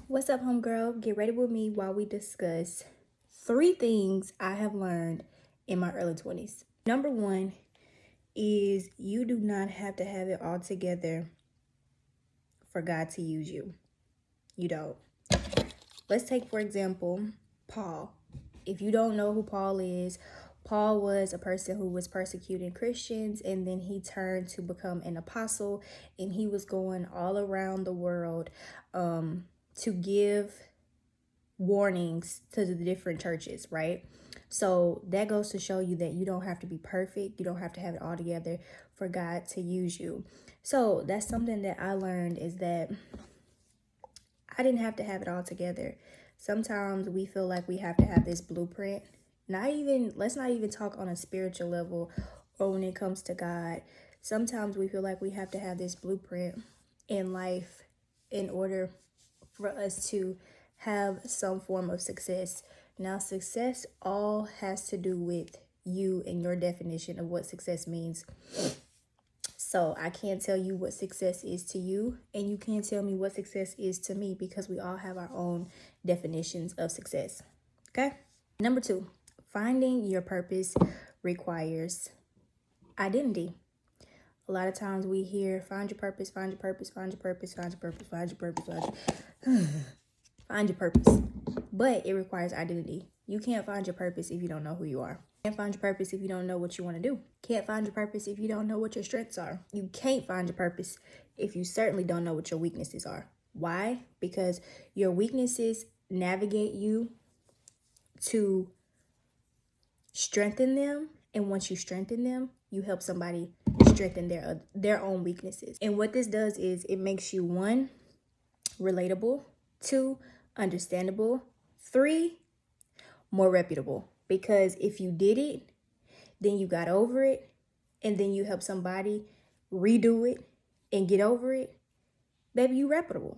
What's up, homegirl? Get ready with me while we discuss 3 things I have learned in my early 20s. Number 1 is you do not have to have it all together for God to use you. You don't. Let's take, for example, Paul. If you don't know who Paul is, Paul was a person who was persecuting Christians, and then he turned to become an apostle, and he was going all around the world to give warnings to the different churches, right? So that goes to show you that you don't have to be perfect. You don't have to have it all together for God to use you. So that's something that I learned, is that I didn't have to have it all together. Sometimes we feel like we have to have this blueprint. Let's not even talk on a spiritual level or when it comes to God. Sometimes we feel like we have to have this blueprint in life in order for us to have some form of success. Now, success all has to do with you and your definition of what success means. So I can't tell you what success is to you, and you can't tell me what success is to me, because we all have our own definitions of success. Okay? Number 2, finding your purpose requires identity. A lot of times we hear, find your purpose, find your purpose, find your purpose, find your purpose, find your purpose, find your purpose. But it requires identity. You can't find your purpose if you don't know who you are. You can't find your purpose if you don't know what you want to do. Can't find your purpose if you don't know what your strengths are. You can't find your purpose if you certainly don't know what your weaknesses are. Why? Because your weaknesses navigate you to strengthen them, and once you strengthen them, you help somebody strengthen their own weaknesses. And what this does is it makes you, 1, relatable, 2, understandable, 3, more reputable. Because if you did it, then you got over it, and then you help somebody redo it and get over it, baby, you reputable.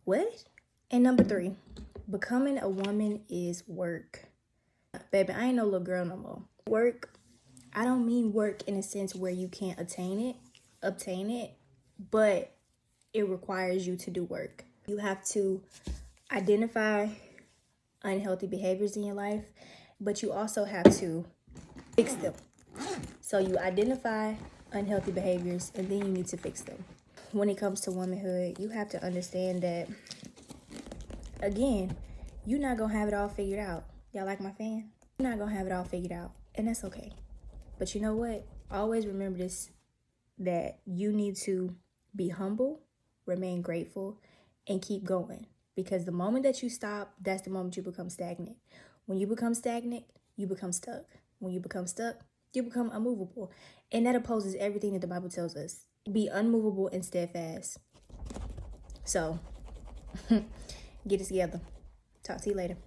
What? And number 3, becoming a woman is work. Baby, I ain't no little girl no more. Work, I don't mean work in a sense where you can't obtain it, but it requires you to do work. You have to identify unhealthy behaviors in your life, but you also have to fix them. So you identify unhealthy behaviors, and then you need to fix them. When it comes to womanhood, you have to understand that, again, you're not gonna have it all figured out. Y'all like my fan? You're not gonna have it all figured out, and that's okay. But you know what? Always remember this, that you need to be humble, remain grateful, and keep going. Because the moment that you stop, that's the moment you become stagnant. When you become stagnant, you become stuck. When you become stuck, you become unmovable. And that opposes everything that the Bible tells us. Be unmovable and steadfast. So, get it together. Talk to you later.